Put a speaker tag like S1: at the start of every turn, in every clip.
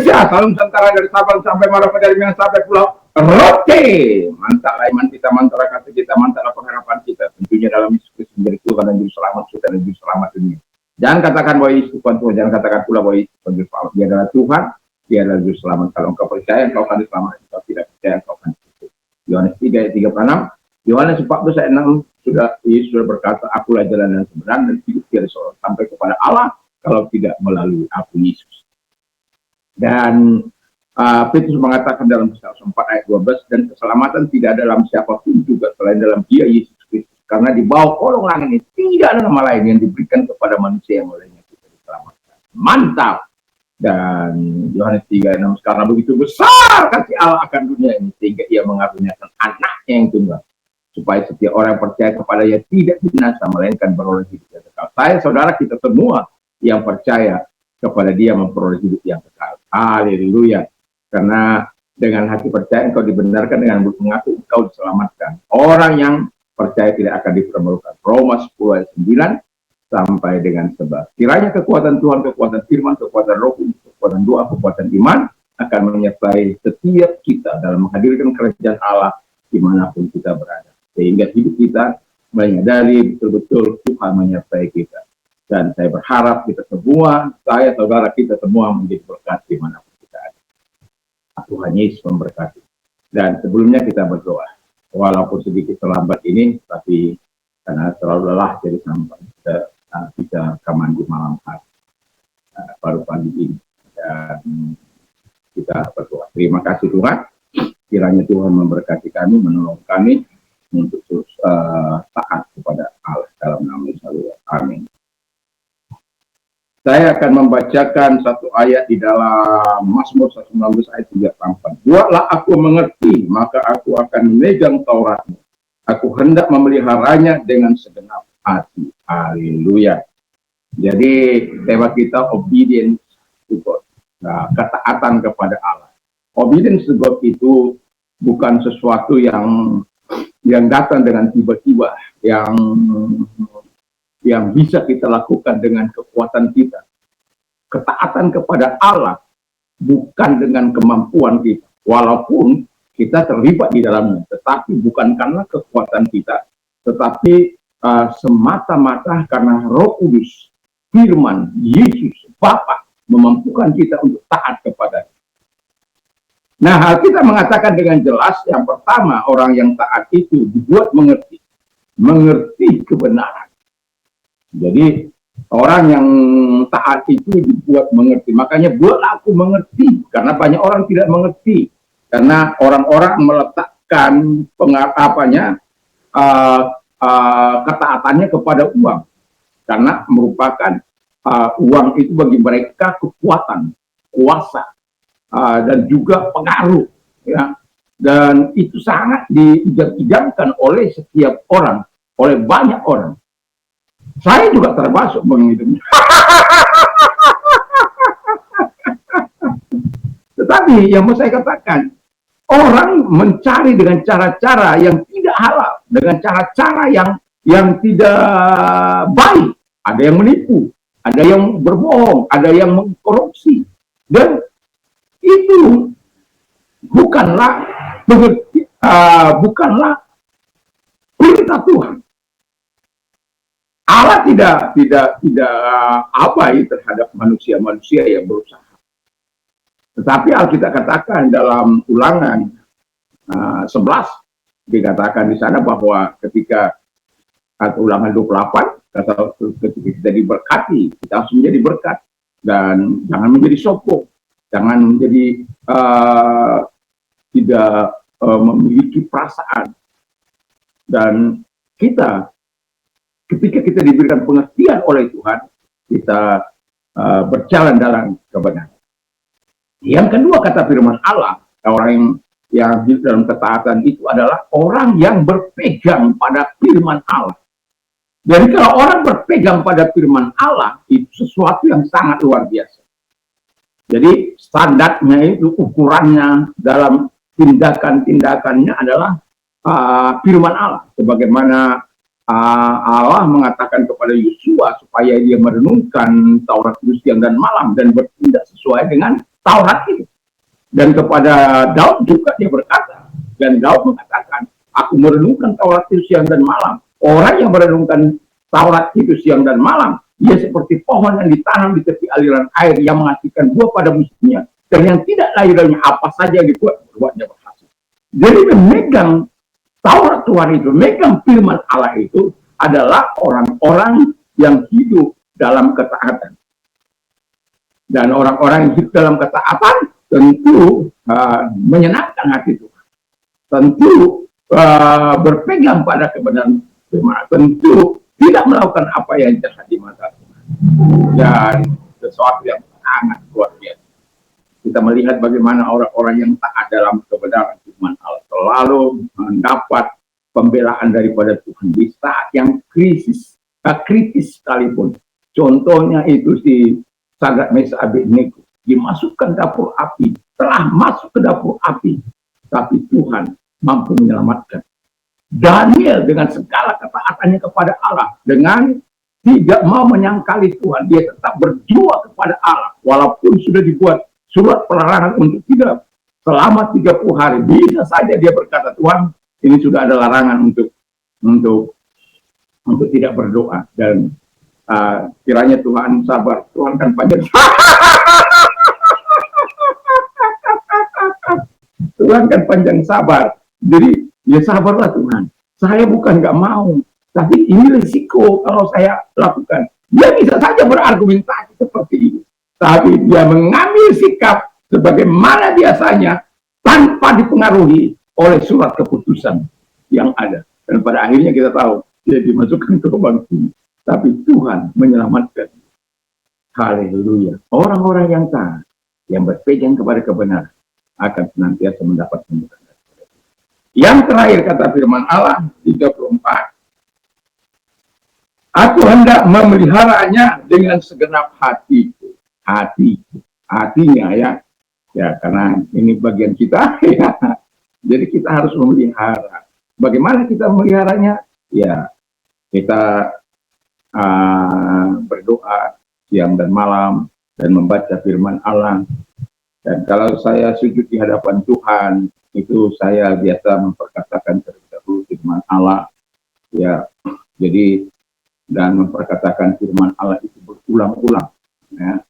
S1: Indonesia, salam Nusantara dari Sabang sampai Merauke, dari Minang sampai Pulau Rote. Mantap iman kita, mantap kata kita, mantap pengharapan kita. Tentunya dalam Yesus Kristus menjadi Tuhan dan Juru Selamat kita dan Juru Selamat dunia. Jangan katakan bahwa Yesus bukan Tuhan, jangan katakan pula bahwa Yesus bukan Juru Selamat. Dia adalah Tuhan, dia adalah Juru Selamat. Kalau engkau percaya, engkau akan diselamatkan. Kalau tidak percaya, engkau akan diselamatkan. Yohanes 3 ayat 36, Yohanes 14 ayat 6, Yesus sudah berkata, akulah jalan dan kebenaran dan hidup, tiada seorang sampai kepada Allah kalau tidak melalui aku, Yesus. Dan Petrus mengatakan dalam Kisah 4 ayat 12, dan keselamatan tidak dalam siapapun juga selain dalam Dia Yesus Kristus, karena di bawah kolong langit ini tidak ada nama lain yang diberikan kepada manusia yang olehnya kita diselamatkan. Mantap. Dan Yohanes 3:6, karena begitu besar kasih Allah akan dunia ini sehingga Ia mengaruniakan anaknya yang tunggal, supaya setiap orang yang percaya kepada-Nya tidak binasa melainkan beroleh hidup yang kekal. Saya, saudara, kita semua yang percaya kepada Dia memperoleh hidup yang kekal. Haleluya. Karena dengan hati percaya engkau dibenarkan, dengan mulut mengaku engkau diselamatkan. Orang yang percaya tidak akan dipermalukan. Roma 10 ayat 9 sampai dengan 11. Kiranya kekuatan Tuhan, kekuatan firman, kekuatan roh, kekuatan doa, kekuatan iman akan menyertai setiap kita dalam menghadirkan kerajaan Allah dimanapun kita berada. Sehingga hidup kita menyadari betul-betul Tuhan menyertai kita. Dan saya berharap kita semua, saya, saudara, kita semua menjadi berkat dimanapun kita ada. Tuhan Yesus memberkati. Dan sebelumnya kita berdoa. Walaupun sedikit terlambat ini, tapi karena terlalu lelah jadi sampai kita rekaman di malam hari, baru pagi ini. Dan kita berdoa. Terima kasih Tuhan. Kiranya Tuhan memberkati kami, menolong kami untuk terus taat kepada Allah dalam nama Yesus. Amin. Saya akan membacakan satu ayat di dalam Mazmur 119 ayat 3-4. Buatlah aku mengerti, maka aku akan memegang Tauratmu. Aku hendak memeliharanya dengan segenap hati. Haleluya. Jadi tema kita obedience to God. Nah, ketaatan kepada Allah. Obedience to God itu bukan sesuatu yang datang dengan tiba-tiba, yang bisa kita lakukan dengan kekuatan kita. Ketaatan kepada Allah bukan dengan kemampuan kita, walaupun kita terlibat di dalamnya, tetapi bukan karena kekuatan kita, tetapi semata-mata karena Roh Kudus, firman, Yesus, Bapa memampukan kita untuk taat kepada. Nah, hal kita mengatakan dengan jelas, yang pertama, orang yang taat itu dibuat mengerti kebenaran. Jadi orang yang taat itu dibuat mengerti. Makanya buatlah aku mengerti, karena banyak orang tidak mengerti. Karena orang-orang meletakkan ketaatannya kepada uang, karena merupakan uang itu bagi mereka kekuatan, kuasa, dan juga pengaruh, ya. Dan itu sangat diidam-idamkan oleh setiap orang, oleh banyak orang. Saya juga termasuk menghidupnya. Tetapi yang mau saya katakan, orang mencari dengan cara-cara yang tidak halal, dengan cara-cara yang tidak baik. Ada yang menipu, ada yang berbohong, ada yang mengkorupsi. Dan itu bukanlah perintah Tuhan. Allah tidak abai terhadap manusia-manusia yang berusaha. Tetapi Alkitab katakan dalam Ulangan 11 dikatakan di sana bahwa ketika Ulangan 28 kata ketika kita diberkati, kita harus menjadi berkat dan jangan menjadi sombong, jangan menjadi tidak memiliki perasaan. Dan kita ketika kita diberikan pengertian oleh Tuhan, kita berjalan dalam kebenaran. Yang kedua, kata firman Allah, orang yang hidup dalam ketaatan itu adalah orang yang berpegang pada firman Allah. Jadi kalau orang berpegang pada firman Allah, itu sesuatu yang sangat luar biasa. Jadi standarnya itu, ukurannya dalam tindakan-tindakannya adalah firman Allah. Sebagaimana Allah mengatakan kepada Yosua supaya dia merenungkan Taurat itu siang dan malam dan bertindak sesuai dengan Taurat itu. Dan kepada Daud juga dia berkata, dan Daud mengatakan, aku merenungkan Taurat itu siang dan malam. Orang yang merenungkan Taurat itu siang dan malam, dia seperti pohon yang ditanam di tepi aliran air yang menghasilkan buah pada musimnya, dan yang tidak layu daunnya, apa saja yang dibuat, berbuatnya berhasil. Jadi memegang Taurat Tuhan itu, memegang firman Allah itu adalah orang-orang yang hidup dalam ketaatan. Dan orang-orang yang hidup dalam ketaatan tentu menyenangkan hati Tuhan. Tentu berpegang pada kebenaran firman, tentu tidak melakukan apa yang jahat di mata Tuhan. Dan sesuatu yang sangat luar biasa. Kita melihat bagaimana orang-orang yang taat dalam kebenaran firman Allah selalu mendapat pembelaan daripada Tuhan di saat yang kritis sekalipun. Contohnya itu si Sadrak Mesak Abednego dimasukkan dapur api, telah masuk ke dapur api, tapi Tuhan mampu menyelamatkan. Daniel dengan segala ketaatannya kepada Allah, dengan tidak mau menyangkali Tuhan, dia tetap berjuang kepada Allah, walaupun sudah dibuat surat pelarangan untuk tidak selama 30 hari. Bisa saja dia berkata, Tuhan, ini sudah ada larangan untuk tidak berdoa, dan kiranya Tuhan sabar, Tuhan kan panjang Tuhan kan panjang sabar. Jadi ya sabarlah Tuhan. Saya bukan nggak mau, tapi ini risiko kalau saya lakukan. Dia bisa saja berargumentasi seperti ini, tapi dia mengambil sikap sebagaimana biasanya tanpa dipengaruhi oleh surat keputusan yang ada. Dan pada akhirnya kita tahu dia dimasukkan ke lubang bumi, tapi Tuhan menyelamatkan. Haleluya. Orang-orang yang taat, yang berpegang kepada kebenaran, akan senantiasa mendapat pemberkatan. Yang terakhir kata firman Allah 34, aku hendak memeliharanya dengan segenap hatiku. Hatinya ya karena ini bagian kita ya. Jadi kita harus memelihara. Bagaimana kita memeliharanya? Ya kita berdoa siang dan malam dan membaca firman Allah. Dan kalau saya sujud di hadapan Tuhan, itu saya biasa memperkatakan terlebih dahulu firman Allah, ya. Jadi dan memperkatakan firman Allah itu berulang-ulang, ya.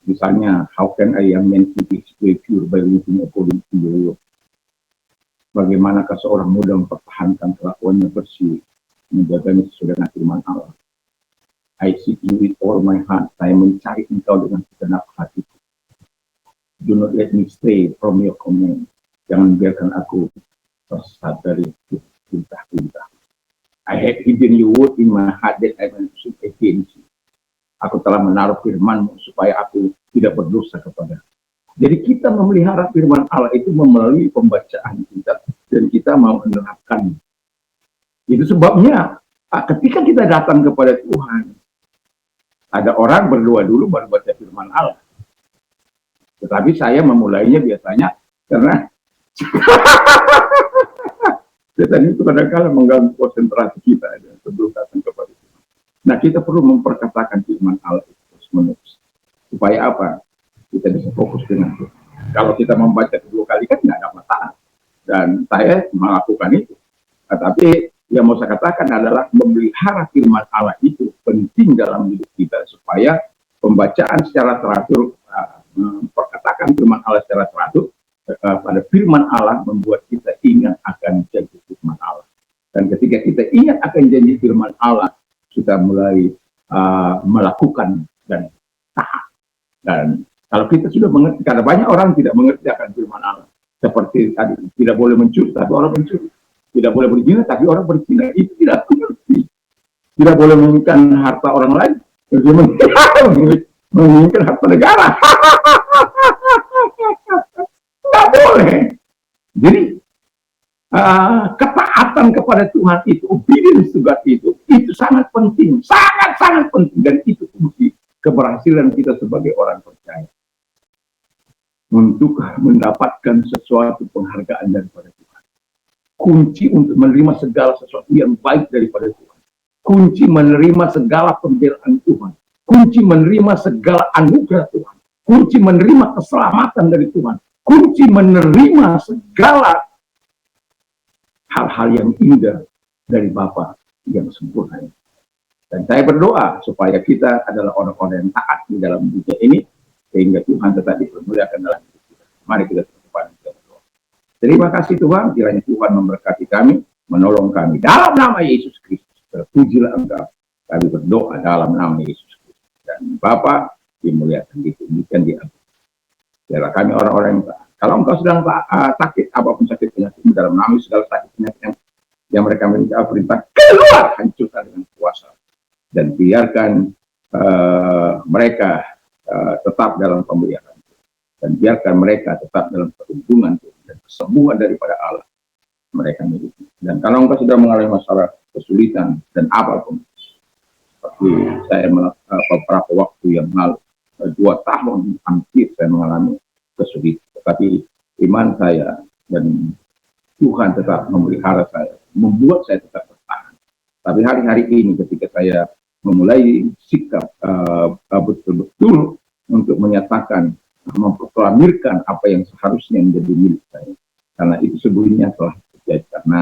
S1: Misalnya, how can I amend this scripture by living according to your will? Bagaimanakah seorang muda mempertahankan kelakuannya bersih, menjaganya sesuai dengan firman Allah? I seek you with all my heart. Saya mencari engkau dengan segenap hatiku. Do not let me stray from your command. Jangan biarkan aku tersesat dari perintah-perintah. I have hidden your word in my heart that I may sin against you. Aku telah menaruh firman-Mu supaya aku tidak berdosa kepada. Jadi kita memelihara firman Allah itu melalui pembacaan kita dan kita mau menerapkannya. Itu sebabnya ketika kita datang kepada Tuhan, ada orang berdoa dulu baru baca firman Allah. Tetapi saya memulainya biasanya karena setan itu kadang-kadang mengganggu konsentrasi kita sebelum datang kepada Tuhan. Nah, kita perlu memperkatakan firman Allah itu terus-menerus. Supaya apa? Kita bisa fokus dengan Tuhan. Kalau kita membaca 2 kali kan nggak ada masalah. Dan saya melakukan itu. Tetapi yang mau saya katakan adalah memelihara firman Allah itu penting dalam hidup kita supaya pembacaan secara teratur, memperkatakan firman Allah secara teratur pada firman Allah membuat kita ingat akan janji firman Allah. Dan ketika kita ingat akan janji firman Allah, kita mulai melakukan dan taat. Dan kalau kita sudah mengerti, karena banyak orang tidak mengerti akan firman Allah. Seperti tadi, tidak boleh mencuri, tapi orang mencuri. Tidak boleh berzina, tapi orang berzina. Itu tidak mengerti. Tidak boleh menginginkan harta orang lain, menginginkan harta negara. Tidak boleh. Jadi ketaatan kepada Tuhan itu, obedience to God itu sangat penting, sangat penting, dan itu kunci keberhasilan kita sebagai orang percaya untuk mendapatkan sesuatu penghargaan daripada Tuhan. Kunci untuk menerima segala sesuatu yang baik daripada Tuhan. Kunci menerima segala pembelaan Tuhan. kunci menerima segala anugerah Tuhan, kunci menerima keselamatan dari Tuhan, kunci menerima segala hal-hal yang indah dari Bapa yang sempurna. Dan saya berdoa supaya kita adalah orang-orang yang taat di dalam dunia ini, sehingga Tuhan tetap dipermuliakan dalam hidup kita. Mari kita berdoa. Terima kasih Tuhan, kiranya Tuhan memberkati kami, menolong kami. Dalam nama Yesus Kristus, terpujilah Engkau. Kami berdoa dalam nama Yesus Kristus. Dan Bapa dimuliakan, ditinggikan di atas. Biarlah kami orang-orang yang taat. Kalau engkau sedang sakit, apapun sakit penyakit, dalam nama segala sakit penyakit yang mereka minta perintah, keluar, hancurkan dengan kuasa. Dan biarkan mereka tetap dalam pemeliharaan. Dan biarkan mereka tetap dalam perlindungan dan kesembuhan daripada Allah mereka miliki. Dan kalau engkau sudah mengalami masalah kesulitan dan apapun, seperti saya beberapa waktu yang lalu, 2 tahun hampir saya mengalami kesulitan, tetapi iman saya dan Tuhan tetap memelihara saya, membuat saya tetap bertahan. Tapi hari-hari ini ketika saya memulai sikap betul-betul untuk menyatakan, memproklamirkan apa yang seharusnya menjadi milik saya, karena itu sebelumnya telah terjadi karena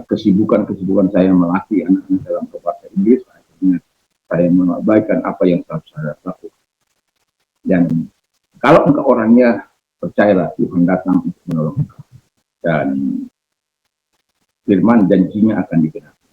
S1: kesibukan saya melatih anak-anak dalam bahasa Inggris, akhirnya saya mengabaikan apa yang harus saya lakukan. Dan kalau engkau orangnya, percayalah Tuhan datang untuk menolong engkau. Dan firman janjinya akan digenapi.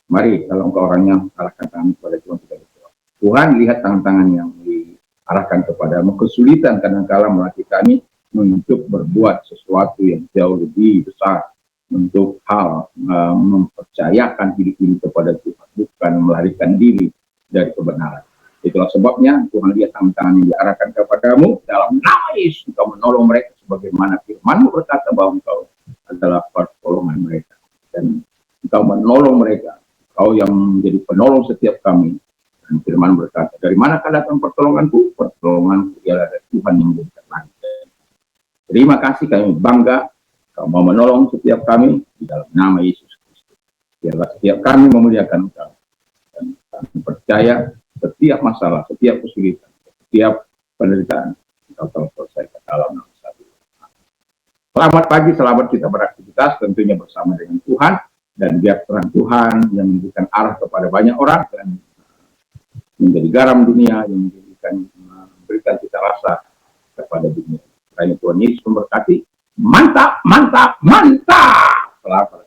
S1: Mari, kalau engkau orangnya, arahkan tangan kepada Tuhan kita berdoa. Tuhan, lihat tangan-tangan yang diarahkan kepadamu. Kesulitan kadang-kala melatih kami untuk berbuat sesuatu yang jauh lebih besar, untuk hal mempercayakan diri ini kepada Tuhan, bukan melarikan diri dari kebenaran. Itulah sebabnya Tuhan lihat tangan-tangan yang diarahkan kepadamu, dalam nama Yesus engkau menolong mereka sebagaimana firman-Mu berkata bahwa engkau adalah pertolongan mereka, dan engkau menolong mereka, engkau yang menjadi penolong setiap kami. Dan firman berkata, dari manakah datang pertolonganku? Pertolonganku ialah dari Tuhan yang menjadikan langit. Terima kasih, kami bangga Kau mau menolong setiap kami di dalam nama Yesus Kristus. Biarlah setiap kami memuliakan Engkau, dan kami percaya setiap masalah, setiap kesulitan, setiap penderitaan Engkau telah selesaikan dalam nama satu. Selamat pagi, selamat kita beraktivitas tentunya bersama dengan Tuhan, dan biar terang Tuhan yang memberikan arah kepada banyak orang dan menjadi garam dunia, yang memberikan cita rasa kepada dunia. Karena Tuhan Yesus memberkati. Mantap, mantap, mantap. Selamat.